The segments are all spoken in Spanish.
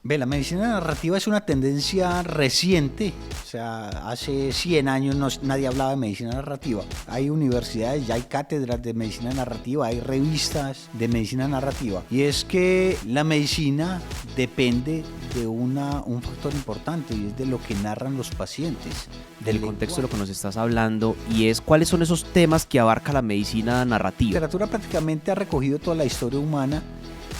Ve, la medicina narrativa es una tendencia reciente, o sea, hace 100 años nadie hablaba de medicina narrativa. Hay universidades, ya hay cátedras de medicina narrativa, hay revistas de medicina narrativa. Y es que la medicina depende de un factor importante y es de lo que narran los pacientes. Del contexto de lo que nos estás hablando, y es cuáles son esos temas que abarca la medicina narrativa. La literatura prácticamente ha recogido toda la historia humana.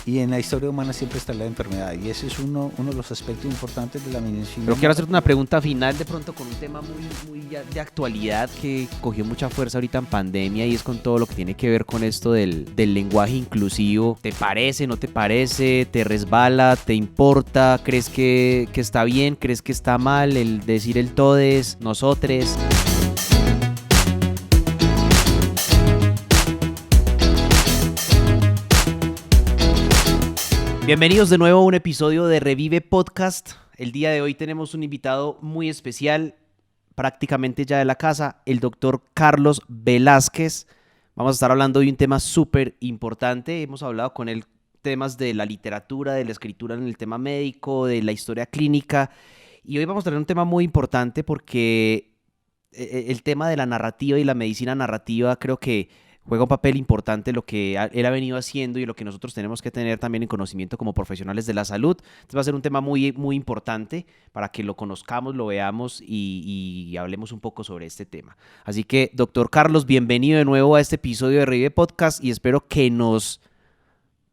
Y en la historia humana siempre está la enfermedad, y ese es uno de los aspectos importantes de la medicina. Pero quiero hacerte una pregunta final de pronto con un tema muy de actualidad que cogió mucha fuerza ahorita en pandemia, y es con todo lo que tiene que ver con esto del lenguaje inclusivo. ¿Te parece, no te parece? ¿Te resbala? ¿Te importa? ¿Crees que está bien? ¿Crees que está mal el decir el todes, nosotres? Bienvenidos de nuevo a un episodio de Revive Podcast. El día de hoy tenemos un invitado muy especial, prácticamente ya de la casa, el doctor Carlos Velázquez. Vamos a estar hablando de un tema súper importante. Hemos hablado con él temas de la literatura, de la escritura en el tema médico, de la historia clínica. Y hoy vamos a tener un tema muy importante porque el tema de la narrativa y la medicina narrativa creo que juega un papel importante en lo que él ha venido haciendo y lo que nosotros tenemos que tener también en conocimiento como profesionales de la salud. Entonces va a ser un tema muy importante para que lo conozcamos, lo veamos y hablemos un poco sobre este tema. Así que, doctor Carlos, bienvenido de nuevo a este episodio de Revive Podcast y espero que nos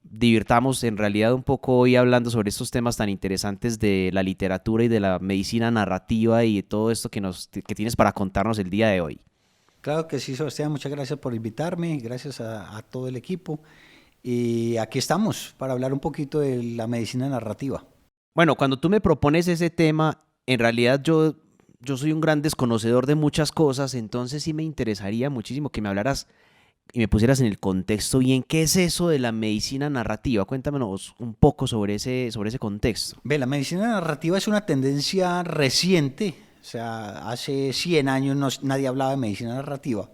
divirtamos en realidad un poco hoy hablando sobre estos temas tan interesantes de la literatura y de la medicina narrativa y de todo esto que tienes para contarnos el día de hoy. Claro que sí, Sebastián, muchas gracias por invitarme, gracias a todo el equipo. Y aquí estamos para hablar un poquito de la medicina narrativa. Bueno, cuando tú me propones ese tema, en realidad yo soy un gran desconocedor de muchas cosas, entonces sí me interesaría muchísimo que me hablaras y me pusieras en el contexto bien qué es eso de la medicina narrativa. Cuéntanos un poco sobre ese contexto. Ve, la medicina narrativa es una tendencia reciente. O sea, hace 100 años nadie hablaba de medicina narrativa,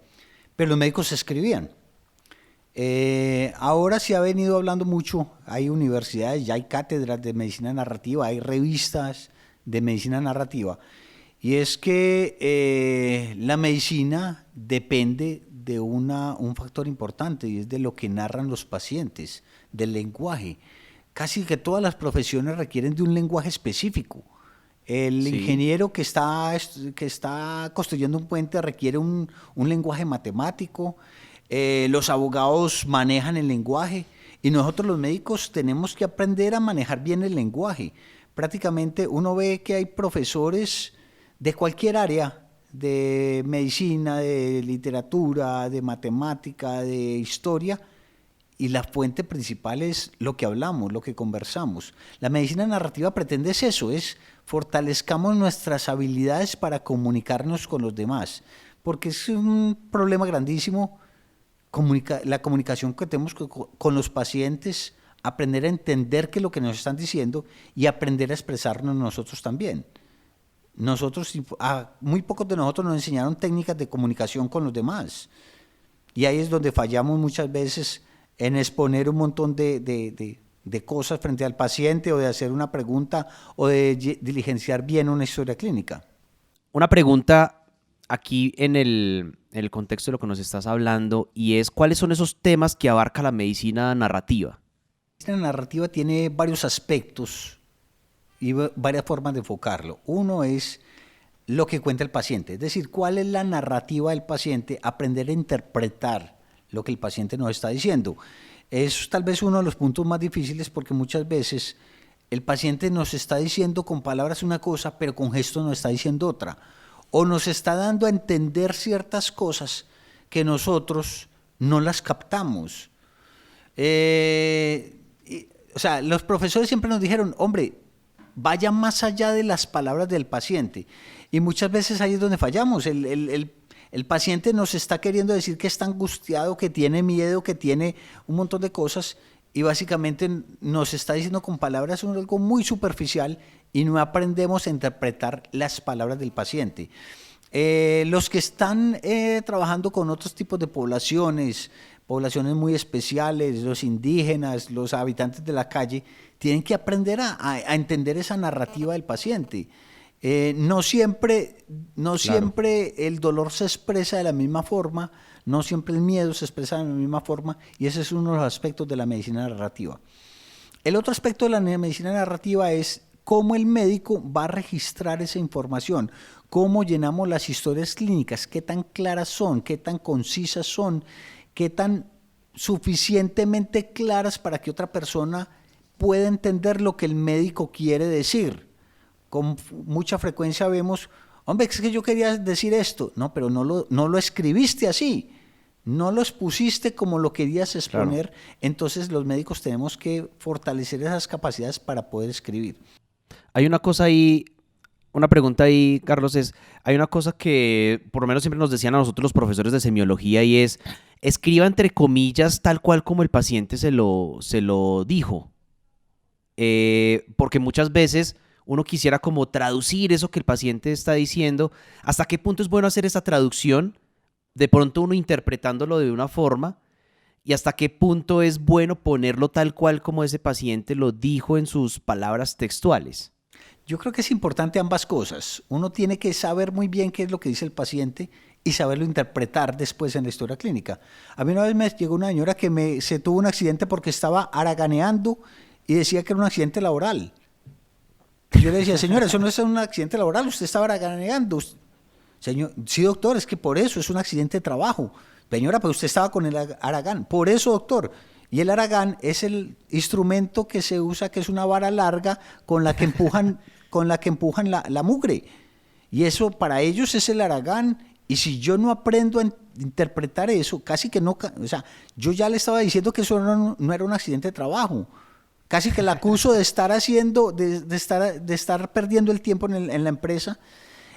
pero los médicos escribían. Ahora se ha venido hablando mucho, hay universidades, ya hay cátedras de medicina narrativa, hay revistas de medicina narrativa. Y es que la medicina depende de un factor importante, y es de lo que narran los pacientes, del lenguaje. Casi que todas las profesiones requieren de un lenguaje específico. El ingeniero que está construyendo un puente requiere un lenguaje matemático, los abogados manejan el lenguaje y nosotros los médicos tenemos que aprender a manejar bien el lenguaje. Prácticamente uno ve que hay profesores de cualquier área, de medicina, de literatura, de matemática, de historia, y la fuente principal es lo que hablamos, lo que conversamos. La medicina narrativa pretende eso, es fortalezcamos nuestras habilidades para comunicarnos con los demás, porque es un problema grandísimo la comunicación que tenemos con los pacientes, aprender a entender qué es lo que nos están diciendo y aprender a expresarnos nosotros también. Muy pocos de nosotros nos enseñaron técnicas de comunicación con los demás, y ahí es donde fallamos muchas veces en exponer un montón de cosas frente al paciente, o de hacer una pregunta, o de diligenciar bien una historia clínica. Una pregunta aquí en el contexto de lo que nos estás hablando, y es ¿cuáles son esos temas que abarca la medicina narrativa? La medicina narrativa tiene varios aspectos y varias formas de enfocarlo. Uno es lo que cuenta el paciente, es decir, cuál es la narrativa del paciente, aprender a interpretar lo que el paciente nos está diciendo. Es tal vez uno de los puntos más difíciles, porque muchas veces el paciente nos está diciendo con palabras una cosa, pero con gestos nos está diciendo otra. O nos está dando a entender ciertas cosas que nosotros no las captamos. Los profesores siempre nos dijeron, hombre, vaya más allá de las palabras del paciente. Y muchas veces ahí es donde fallamos. El paciente nos está queriendo decir que está angustiado, que tiene miedo, que tiene un montón de cosas, y básicamente nos está diciendo con palabras algo muy superficial, y no aprendemos a interpretar las palabras del paciente. Los que están trabajando con otros tipos de poblaciones, poblaciones muy especiales, los indígenas, los habitantes de la calle, tienen que aprender a entender esa narrativa del paciente. No siempre, no Claro. siempre el dolor se expresa de la misma forma, no siempre el miedo se expresa de la misma forma, y ese es uno de los aspectos de la medicina narrativa. El otro aspecto de la medicina narrativa es cómo el médico va a registrar esa información, cómo llenamos las historias clínicas, qué tan claras son, qué tan concisas son, qué tan suficientemente claras para que otra persona pueda entender lo que el médico quiere decir. Con mucha frecuencia vemos, hombre, es que yo quería decir esto, no, pero no lo escribiste así, no lo expusiste como lo querías exponer, claro. Entonces los médicos tenemos que fortalecer esas capacidades para poder escribir. Hay una cosa ahí, una pregunta ahí, Carlos, hay una cosa que por lo menos siempre nos decían a nosotros los profesores de semiología y es, escriba entre comillas tal cual como el paciente se lo dijo. Porque muchas veces uno quisiera como traducir eso que el paciente está diciendo. ¿Hasta qué punto es bueno hacer esa traducción? De pronto uno interpretándolo de una forma. ¿Y hasta qué punto es bueno ponerlo tal cual como ese paciente lo dijo en sus palabras textuales? Yo creo que es importante ambas cosas. Uno tiene que saber muy bien qué es lo que dice el paciente y saberlo interpretar después en la historia clínica. A mí una vez me llegó una señora que se tuvo un accidente porque estaba haraganeando y decía que era un accidente laboral. Y yo le decía, señora, eso no es un accidente laboral, usted estaba haraganeando. Señor, sí, doctor, es que por eso es un accidente de trabajo. Señora, pero usted estaba con el haragán. Por eso, doctor. Y el haragán es el instrumento que se usa, que es una vara larga con la que empujan, la mugre. Y eso para ellos es el haragán. Y si yo no aprendo a interpretar eso, casi que no, o sea, yo ya le estaba diciendo que eso no era un accidente de trabajo. Casi que la acuso de estar haciendo, de estar perdiendo el tiempo en la empresa.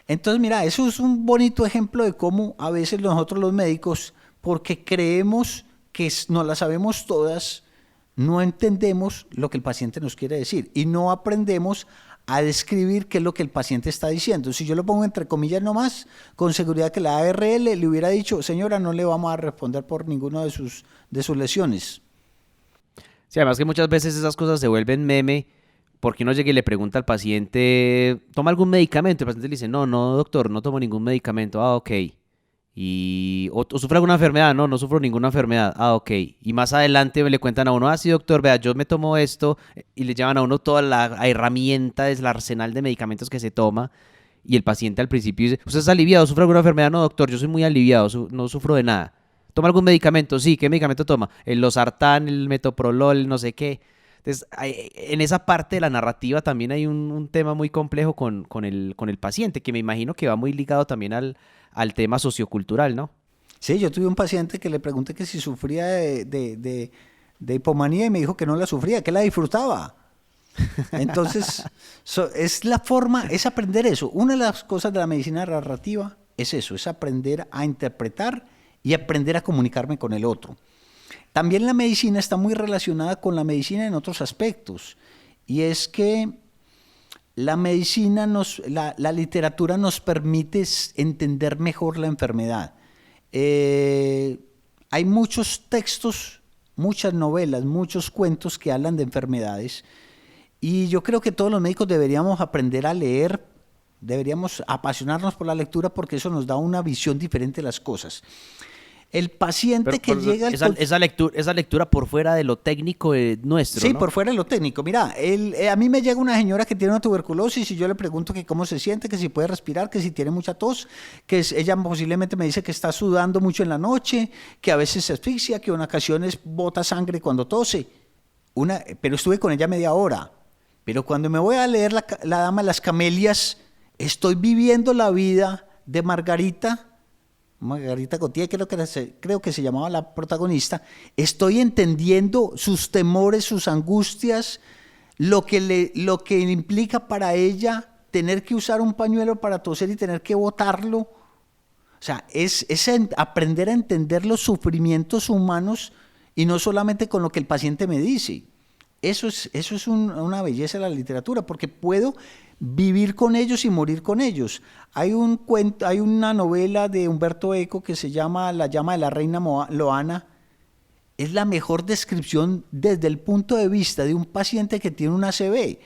Entonces, mira, eso es un bonito ejemplo de cómo a veces nosotros los médicos, porque creemos que nos la sabemos todas, no entendemos lo que el paciente nos quiere decir y no aprendemos a describir qué es lo que el paciente está diciendo. Si yo lo pongo entre comillas nomás, con seguridad que la ARL le hubiera dicho, señora, no le vamos a responder por ninguna de sus lesiones. Sí, además que muchas veces esas cosas se vuelven meme porque uno llega y le pregunta al paciente, ¿toma algún medicamento? El paciente le dice, no, doctor, no tomo ningún medicamento. Ah, ok. ¿O sufre alguna enfermedad? No sufro ninguna enfermedad. Ah, ok. Y más adelante le cuentan a uno, ah, sí, doctor, vea, yo me tomo esto, y le llevan a uno toda la herramienta, es el arsenal de medicamentos que se toma, y el paciente al principio dice, ¿usted está aliviado? ¿Sufre alguna enfermedad? No, doctor, yo soy muy aliviado, no sufro de nada. ¿Toma algún medicamento? Sí, ¿qué medicamento toma? El losartán, el metoprolol, no sé qué. Entonces, en esa parte de la narrativa también hay un tema muy complejo con el paciente, que me imagino que va muy ligado también al tema sociocultural, ¿no? Sí, yo tuve un paciente que le pregunté que si sufría de hipomanía y me dijo que no la sufría, que la disfrutaba. Entonces, es la forma, es aprender eso. Una de las cosas de la medicina narrativa es eso, es aprender a interpretar y aprender a comunicarme con el otro. También la medicina está muy relacionada con la medicina en otros aspectos, y es que la medicina, la literatura nos permite entender mejor la enfermedad. Hay muchos textos, muchas novelas, muchos cuentos que hablan de enfermedades, y yo creo que todos los médicos deberíamos aprender a leer, deberíamos apasionarnos por la lectura porque eso nos da una visión diferente de las cosas. El paciente que llega... Esa lectura por fuera de lo técnico nuestro, Sí, ¿no? por fuera de lo técnico. Mira, a mí me llega una señora que tiene una tuberculosis y yo le pregunto que cómo se siente, que si puede respirar, que si tiene mucha tos, ella posiblemente me dice que está sudando mucho en la noche, que a veces se asfixia, que en ocasiones bota sangre cuando tose. Pero estuve con ella media hora. Pero cuando me voy a leer la Dama de las Camelias, estoy viviendo la vida de Margarita Gautier, creo que se llamaba la protagonista. Estoy entendiendo sus temores, sus angustias, lo que implica para ella tener que usar un pañuelo para toser y tener que botarlo. O sea, es aprender a entender los sufrimientos humanos y no solamente con lo que el paciente me dice. Eso es una belleza de la literatura, porque puedo vivir con ellos y morir con ellos. Hay una novela de Humberto Eco que se llama La llama de la reina Loana, es la mejor descripción desde el punto de vista de un paciente que tiene una ACV.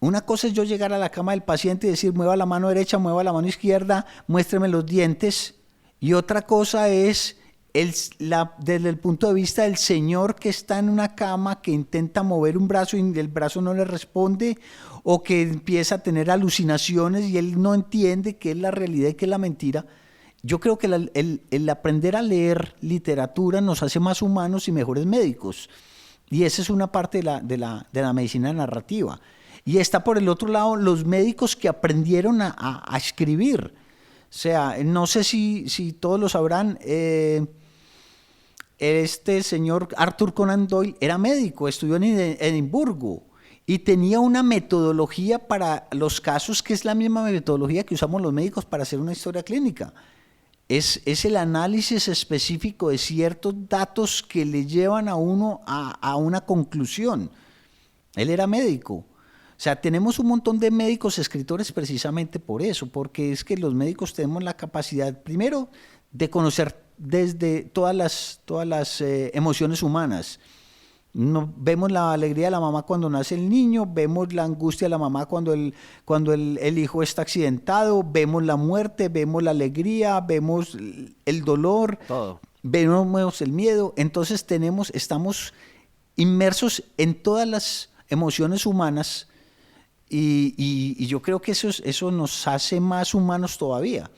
Una cosa es yo llegar a la cama del paciente y decir, mueva la mano derecha, mueva la mano izquierda, muéstreme los dientes. Y otra cosa es desde el punto de vista del señor que está en una cama, que intenta mover un brazo y el brazo no le responde, o que empieza a tener alucinaciones y él no entiende qué es la realidad y qué es la mentira. Yo creo que el aprender a leer literatura nos hace más humanos y mejores médicos. Y esa es una parte de la medicina narrativa. Y está por el otro lado los médicos que aprendieron a escribir. O sea, no sé si todos lo sabrán, este señor Arthur Conan Doyle era médico, estudió en Edimburgo y tenía una metodología para los casos que es la misma metodología que usamos los médicos para hacer una historia clínica. Es el análisis específico de ciertos datos que le llevan a uno a una conclusión. Él era médico. O sea, tenemos un montón de médicos escritores precisamente por eso, porque es que los médicos tenemos la capacidad, primero, de conocer desde todas las emociones humanas. Vemos la alegría de la mamá cuando nace el niño, vemos la angustia de la mamá cuando el hijo está accidentado, vemos la muerte, vemos la alegría, vemos el dolor, Todo. vemos el miedo. Entonces estamos inmersos en todas las emociones humanas y yo creo que eso nos hace más humanos todavía.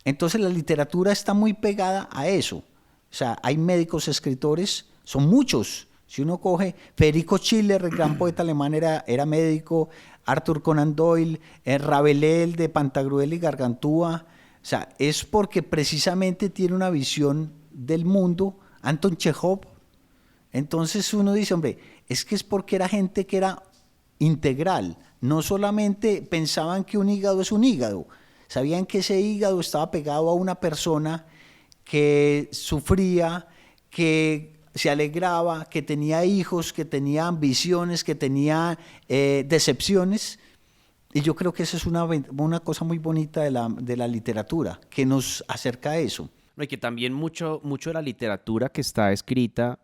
Entonces la literatura está muy pegada a eso. O sea, hay médicos escritores, son muchos. Si uno coge Federico Schiller, el gran poeta alemán, era médico, Arthur Conan Doyle, Rabelais de Pantagruel y Gargantúa. O sea, es porque precisamente tiene una visión del mundo. Anton Chekhov. Entonces uno dice, hombre, es que es porque era gente que era integral. No solamente pensaban que un hígado es un hígado. Sabían que ese hígado estaba pegado a una persona que sufría, que se alegraba, que tenía hijos, que tenía ambiciones, que tenía decepciones. Y yo creo que esa es una cosa muy bonita de la literatura, que nos acerca a eso. No, y que también mucho de la literatura que está escrita,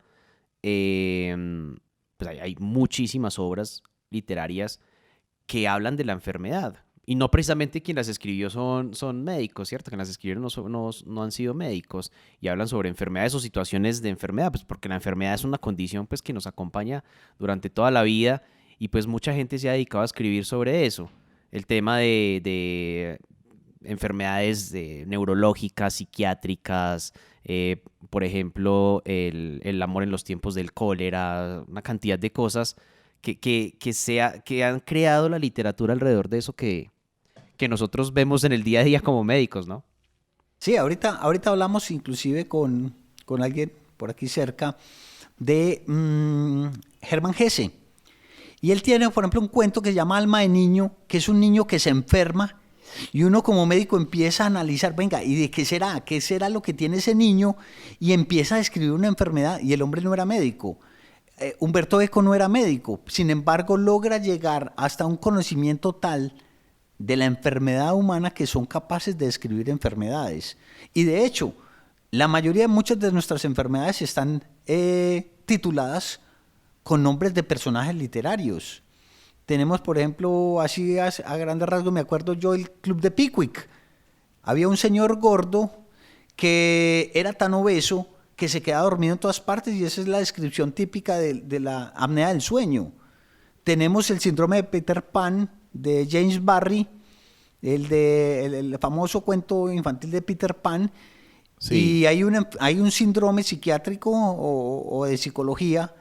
pues hay muchísimas obras literarias que hablan de la enfermedad. Y no precisamente quien las escribió son médicos, ¿cierto? Quien las escribieron no han sido médicos y hablan sobre enfermedades o situaciones de enfermedad, pues porque la enfermedad es una condición pues, que nos acompaña durante toda la vida y pues mucha gente se ha dedicado a escribir sobre eso. El tema de enfermedades neurológicas, psiquiátricas, por ejemplo, el amor en los tiempos del cólera, una cantidad de cosas que han creado la literatura alrededor de eso que nosotros vemos en el día a día como médicos, ¿no? Sí, ahorita hablamos inclusive con alguien por aquí cerca de Hermann Hesse. Y él tiene, por ejemplo, un cuento que se llama Alma de Niño, que es un niño que se enferma y uno como médico empieza a analizar, venga, ¿y de qué será? ¿Qué será lo que tiene ese niño? Y empieza a describir una enfermedad y el hombre no era médico. Humberto Eco no era médico, sin embargo logra llegar hasta un conocimiento tal de la enfermedad humana que son capaces de describir enfermedades. Y de hecho, muchas de nuestras enfermedades están tituladas con nombres de personajes literarios. Tenemos, por ejemplo, así a grandes rasgos, me acuerdo yo, el Club de Pickwick. Había un señor gordo que era tan obeso que se quedaba dormido en todas partes y esa es la descripción típica de la apnea del sueño. Tenemos el síndrome de Peter Pan de James Barrie, el famoso cuento infantil de Peter Pan, sí. Y hay un síndrome psiquiátrico o de psicología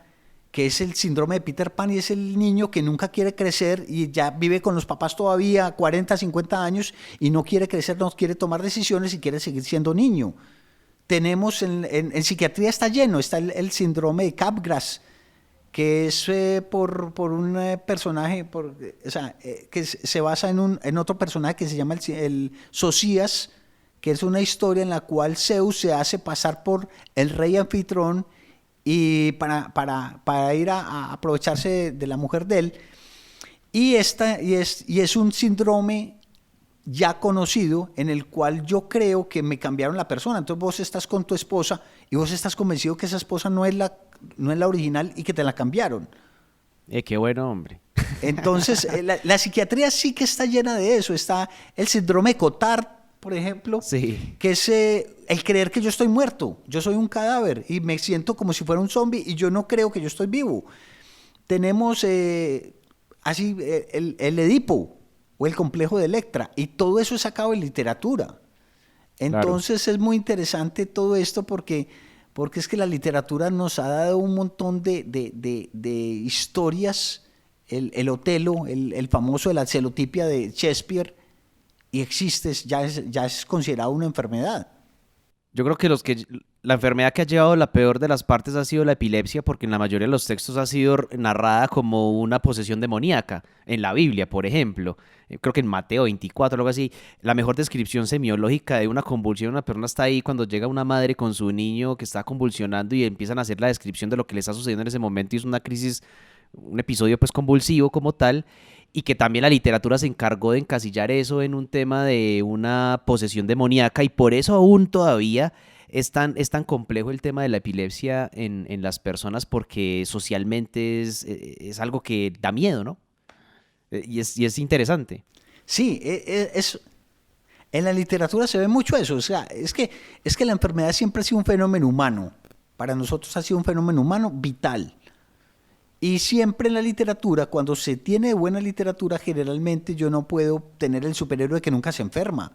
que es el síndrome de Peter Pan y es el niño que nunca quiere crecer y ya vive con los papás todavía 40, 50 años y no quiere crecer, no quiere tomar decisiones y quiere seguir siendo niño. Tenemos en psiquiatría está lleno, está el síndrome de Capgras, que es por un personaje, que se basa en otro personaje que se llama el Socias, que es una historia en la cual Zeus se hace pasar por el rey anfitrión y para ir a aprovecharse de la mujer de él. Y es un síndrome ya conocido en el cual yo creo que me cambiaron la persona. Entonces vos estás con tu esposa y vos estás convencido que esa esposa no es la original y que te la cambiaron. Qué bueno, hombre. Entonces, la psiquiatría sí que está llena de eso. Está el síndrome de Cotard, por ejemplo, Sí. que es el creer que yo estoy muerto, yo soy un cadáver y me siento como si fuera un zombie y yo no creo que yo estoy vivo. Tenemos así el Edipo o el complejo de Electra y todo eso es sacado de literatura. Entonces es muy interesante todo esto porque es que la literatura nos ha dado un montón de historias, el Otelo, el famoso de la celotipia de Shakespeare, y existe, ya es considerado una enfermedad. Yo creo que la enfermedad que ha llevado la peor de las partes ha sido la epilepsia, porque en la mayoría de los textos ha sido narrada como una posesión demoníaca. En la Biblia, por ejemplo, creo que en Mateo 24 o algo así, la mejor descripción semiológica de una convulsión, una persona está ahí cuando llega una madre con su niño que está convulsionando y empiezan a hacer la descripción de lo que le está sucediendo en ese momento y es una crisis, un episodio pues convulsivo como tal. Y que también la literatura se encargó de encasillar eso en un tema de una posesión demoníaca y por eso aún todavía es tan complejo el tema de la epilepsia en las personas porque socialmente es algo que da miedo, ¿no? Y es interesante. Sí, en la literatura se ve mucho eso. O sea, es que la enfermedad siempre ha sido un fenómeno humano. Para nosotros ha sido un fenómeno humano vital. Y siempre en la literatura, cuando se tiene buena literatura, generalmente yo no puedo tener el superhéroe que nunca se enferma.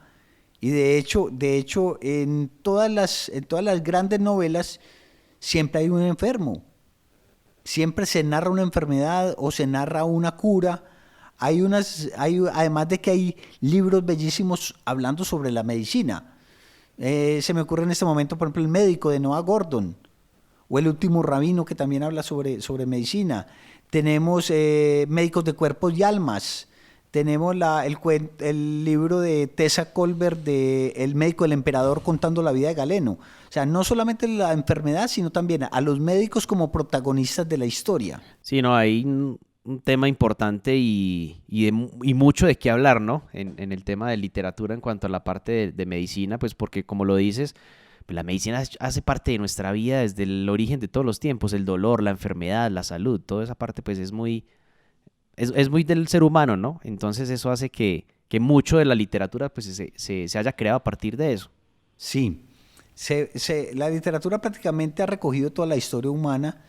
Y de hecho en todas las grandes novelas siempre hay un enfermo. Siempre se narra una enfermedad o se narra una cura. Además de que hay libros bellísimos hablando sobre la medicina. Se me ocurre en este momento, por ejemplo, El médico de Noah Gordon. O El último rabino, que también habla sobre medicina. Tenemos Médicos de cuerpos y almas. Tenemos el libro de Tessa Colbert de El médico del emperador contando la vida de Galeno. O sea, no solamente la enfermedad, sino también a los médicos como protagonistas de la historia. Sí, no, hay un tema importante y mucho de qué hablar, ¿no? En el tema de literatura en cuanto a la parte de medicina, pues porque como lo dices, pues la medicina hace parte de nuestra vida desde el origen de todos los tiempos, el dolor, la enfermedad, la salud, toda esa parte pues es muy del ser humano, ¿no? Entonces eso hace que mucho de la literatura pues se haya creado a partir de eso. Sí, la literatura prácticamente ha recogido toda la historia humana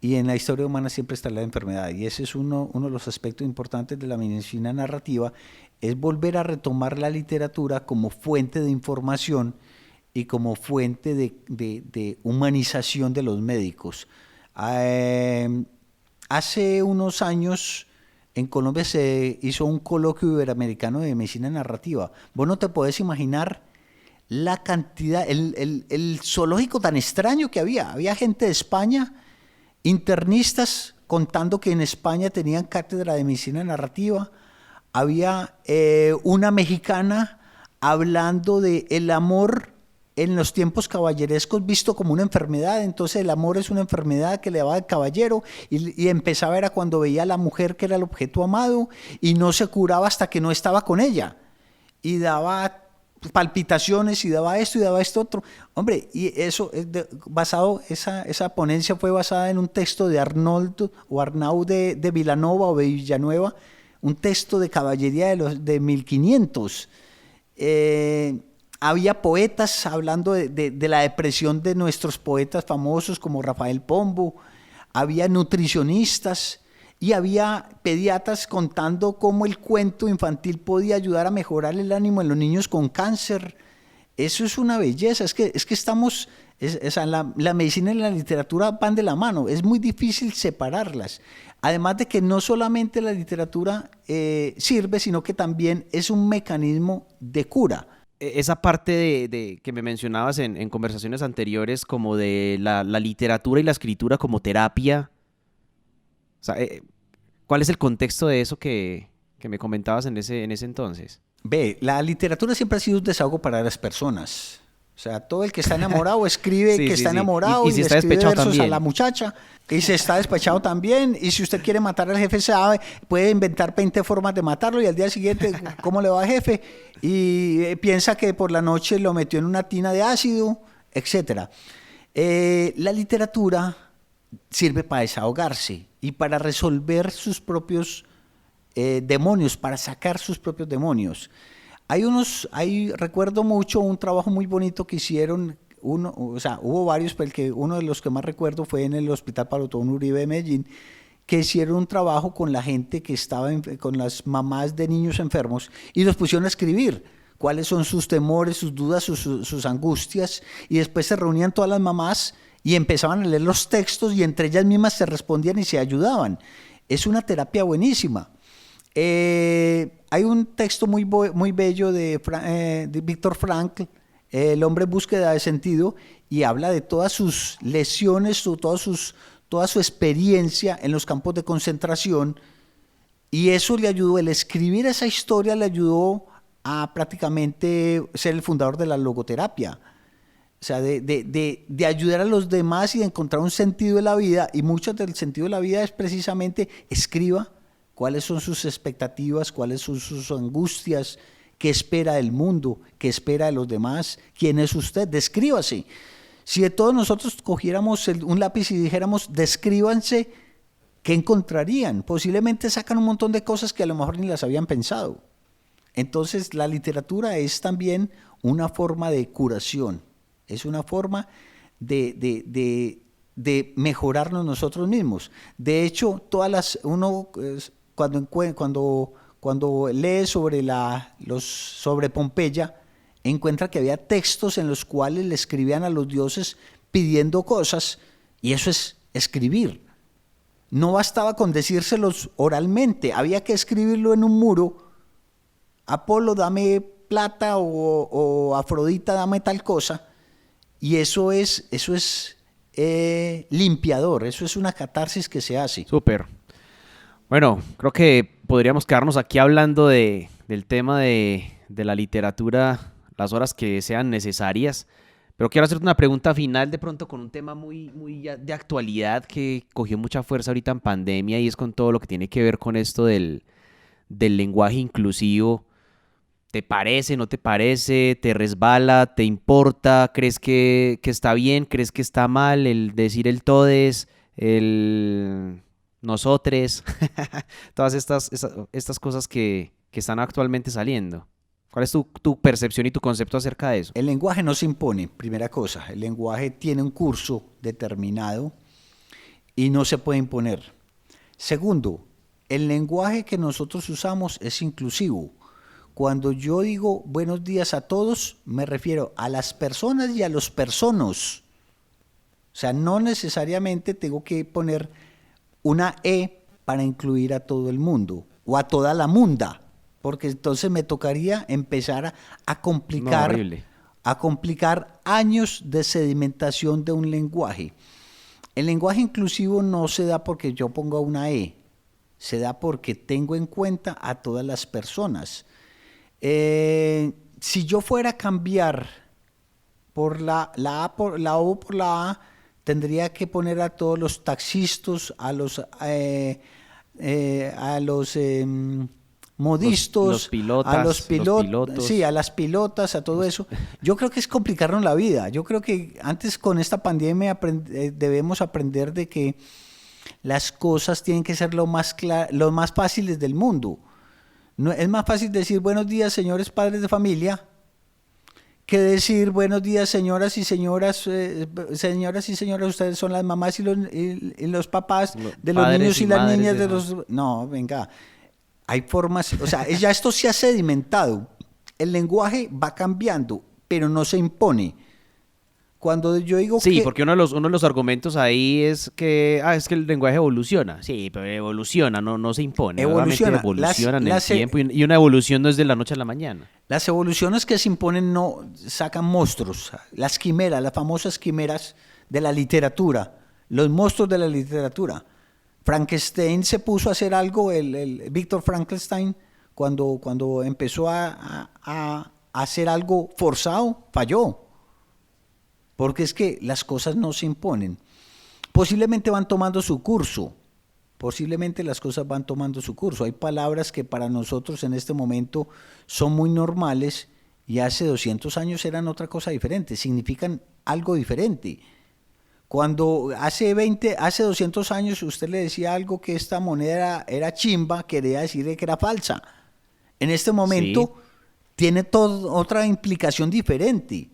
y en la historia humana siempre está la enfermedad y ese es uno de los aspectos importantes de la medicina narrativa, es volver a retomar la literatura como fuente de información y como fuente de humanización de los médicos. Hace unos años en Colombia se hizo un coloquio iberoamericano de medicina narrativa. Vos no te podés imaginar la cantidad, el zoológico tan extraño que había. Había gente de España, internistas contando que en España tenían cátedra de medicina narrativa. Había una mexicana hablando de el amor en los tiempos caballerescos visto como una enfermedad, entonces el amor es una enfermedad que le daba al caballero y empezaba era cuando veía a la mujer que era el objeto amado y no se curaba hasta que no estaba con ella y daba palpitaciones y daba esto otro. Hombre, y eso es esa ponencia fue basada en un texto de Arnaud de Vilanova o de Villanueva, un texto de caballería de 1500. Había poetas hablando de la depresión de nuestros poetas famosos como Rafael Pombo, había nutricionistas y había pediatras contando cómo el cuento infantil podía ayudar a mejorar el ánimo en los niños con cáncer. Eso es una belleza, es que estamos, la medicina y la literatura van de la mano, es muy difícil separarlas. Además de que no solamente la literatura sirve, sino que también es un mecanismo de cura. Esa parte de que me mencionabas en conversaciones anteriores, como de la literatura y la escritura como terapia. O sea, ¿cuál es el contexto de eso que me comentabas en ese entonces? La literatura siempre ha sido un desahogo para las personas. O sea, todo el que está enamorado escribe Sí, que sí, está sí. enamorado Y y si le está escribe despechado versos a también. la muchacha. Y si está despechado también. Y si usted quiere matar al jefe, sabe, puede inventar 20 formas de matarlo y al día siguiente, ¿cómo le va al jefe? Y piensa que por la noche lo metió en una tina de ácido, etcétera. La literatura sirve para desahogarse y para resolver sus propios demonios, para sacar sus propios demonios. Recuerdo mucho un trabajo muy bonito que hicieron, hubo varios, pero uno de los que más recuerdo fue en el Hospital Pablo Tobón Uribe de Medellín, que hicieron un trabajo con la gente que estaba, con las mamás de niños enfermos, y los pusieron a escribir cuáles son sus temores, sus dudas, sus angustias, y después se reunían todas las mamás y empezaban a leer los textos y entre ellas mismas se respondían y se ayudaban. Es una terapia buenísima. Hay un texto muy bello de Viktor Frankl, El hombre en búsqueda de sentido, y habla de todas sus lesiones, toda su experiencia en los campos de concentración, y eso le ayudó, el escribir esa historia le ayudó a prácticamente ser el fundador de la logoterapia. O sea, de ayudar a los demás y de encontrar un sentido de la vida, y mucho del sentido de la vida es precisamente escriba cuáles son sus expectativas, cuáles son sus angustias, qué espera del mundo, qué espera de los demás, quién es usted, descríbase. Si de todos nosotros cogiéramos un lápiz y dijéramos descríbanse, ¿qué encontrarían? Posiblemente sacan un montón de cosas que a lo mejor ni las habían pensado. Entonces la literatura es también una forma de curación, es una forma de mejorarnos nosotros mismos. De hecho, cuando lee sobre Pompeya, encuentra que había textos en los cuales le escribían a los dioses pidiendo cosas, y eso es escribir. No bastaba con decírselos oralmente, había que escribirlo en un muro. Apolo, dame plata, o Afrodita, dame tal cosa. Y eso es limpiador, eso es una catarsis que se hace. Súper. Bueno, creo que podríamos quedarnos aquí hablando del tema de la literatura las horas que sean necesarias, pero quiero hacerte una pregunta final de pronto con un tema muy de actualidad que cogió mucha fuerza ahorita en pandemia, y es con todo lo que tiene que ver con esto del lenguaje inclusivo. ¿Te parece, no te parece? ¿Te resbala? ¿Te importa? ¿Crees que está bien? ¿Crees que está mal el decir el todes, el nosotres? Todas estas cosas que están actualmente saliendo. ¿Cuál es tu percepción y tu concepto acerca de eso? El lenguaje no se impone, primera cosa. El lenguaje tiene un curso determinado y no se puede imponer. Segundo, el lenguaje que nosotros usamos es inclusivo. Cuando yo digo buenos días a todos, me refiero a las personas y a los personos. O sea, no necesariamente tengo que poner una E para incluir a todo el mundo o a toda la munda, porque entonces me tocaría empezar a complicar, años de sedimentación de un lenguaje. El lenguaje inclusivo no se da porque yo ponga una E, se da porque tengo en cuenta a todas las personas. Si yo fuera a cambiar por la O por la A, tendría que poner a todos los taxistas, a los modistos, a los pilotos, sí, a las pilotas, a todo eso. Yo creo que es complicarnos la vida. Yo creo que antes, con esta pandemia, debemos aprender de que las cosas tienen que ser lo más fáciles del mundo. No, es más fácil decir buenos días, señores padres de familia, que decir buenos días, señoras y señoras, ustedes son las mamás y los papás de los niños y las niñas de los... No, venga, hay formas, o sea, ya esto se ha sedimentado. El lenguaje va cambiando, pero no se impone. Cuando yo digo sí, porque uno de los argumentos ahí es que el lenguaje evoluciona. Sí, pero evoluciona, no se impone. Evoluciona en el tiempo, y una evolución no es de la noche a la mañana. Las evoluciones que se imponen no sacan monstruos. Las quimeras, las famosas quimeras de la literatura, los monstruos de la literatura. Frankenstein se puso a hacer algo, el Víctor Frankenstein, cuando empezó a hacer algo forzado, falló. porque es que las cosas no se imponen. Posiblemente van tomando su curso, posiblemente las cosas van tomando su curso. Hay palabras que para nosotros en este momento son muy normales y hace 200 años eran otra cosa diferente, significan algo diferente. Cuando hace 200 años usted le decía algo que esta moneda era chimba, quería decir que era falsa. En este momento Sí. tiene otra implicación diferente.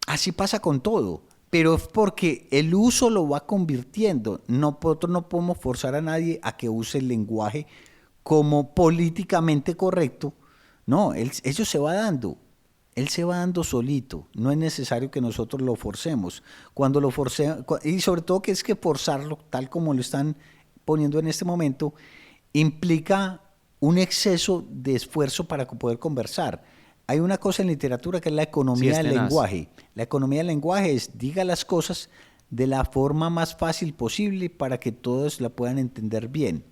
Así pasa con todo, pero es porque el uso lo va convirtiendo. Nosotros no podemos forzar a nadie a que use el lenguaje como políticamente correcto. No, eso se va dando. Él se va dando solito. No es necesario que nosotros lo forcemos. Cuando lo forcemos, y sobre todo que es que forzarlo, tal como lo están poniendo en este momento, implica un exceso de esfuerzo para poder conversar. Hay una cosa en literatura que es la Sí, economía es del tenaz. lenguaje. La economía del lenguaje es diga las cosas de la forma más fácil posible para que todos la puedan entender bien.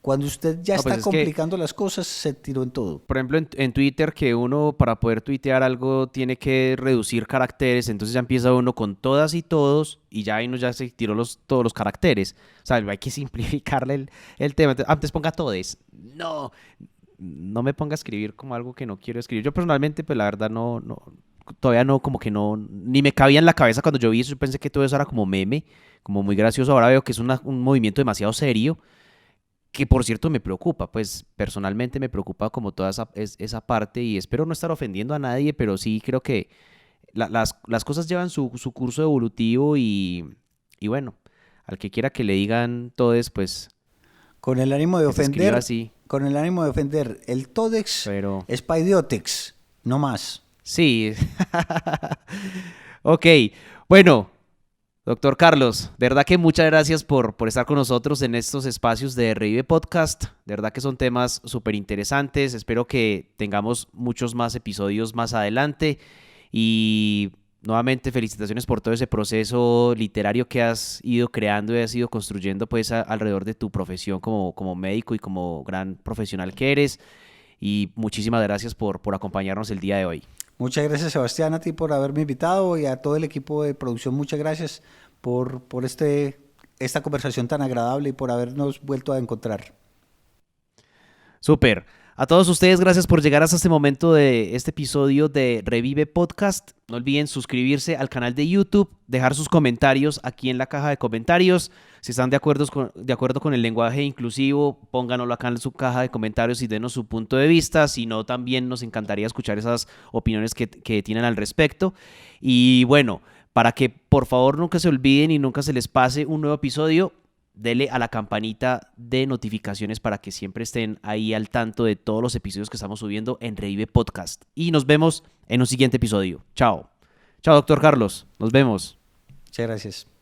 Cuando usted ya No, pues está es que, complicando las cosas, se tiró en todo. por ejemplo, en Twitter, que uno para poder tuitear algo tiene que reducir caracteres, entonces ya empieza uno con todas y todos, y ya ahí uno ya se tiró todos los caracteres. O sea, hay que simplificarle el tema. Antes ponga todes. No, no me ponga a escribir como algo que no quiero escribir. Yo personalmente, pues la verdad todavía no, como que no, ni me cabía en la cabeza cuando yo vi eso. Yo pensé que todo eso era como meme, como muy gracioso. Ahora veo que es un movimiento demasiado serio, que por cierto me preocupa, pues personalmente me preocupa como toda esa parte, y espero no estar ofendiendo a nadie, pero sí creo que las cosas llevan su curso evolutivo, y bueno, al que quiera que le digan todes, pues Con el ánimo de que se escriba ofender, así, con el ánimo de ofender, el Todex pero es para idiotex, no más. sí. Ok, bueno, doctor Carlos, de verdad que muchas gracias por estar con nosotros en estos espacios de Revive Podcast. De verdad que son temas súper interesantes. Espero que tengamos muchos más episodios más adelante. Y nuevamente felicitaciones por todo ese proceso literario que has ido creando y has ido construyendo pues alrededor de tu profesión como médico y como gran profesional que eres. Y muchísimas gracias por acompañarnos el día de hoy. Muchas gracias, Sebastián, a ti por haberme invitado y a todo el equipo de producción. Muchas gracias por esta conversación tan agradable y por habernos vuelto a encontrar. Súper. A todos ustedes, gracias por llegar hasta este momento de este episodio de Revive Podcast. No olviden suscribirse al canal de YouTube, dejar sus comentarios aquí en la caja de comentarios. Si están de acuerdo con el lenguaje inclusivo, pónganoslo acá en su caja de comentarios y denos su punto de vista. Si no, también nos encantaría escuchar esas opiniones que tienen al respecto. Y bueno, para que por favor nunca se olviden y nunca se les pase un nuevo episodio, dele a la campanita de notificaciones para que siempre estén ahí al tanto de todos los episodios que estamos subiendo en Revive Podcast. Y nos vemos en un siguiente episodio. Chao. Chao, doctor Carlos. Nos vemos. Muchas gracias.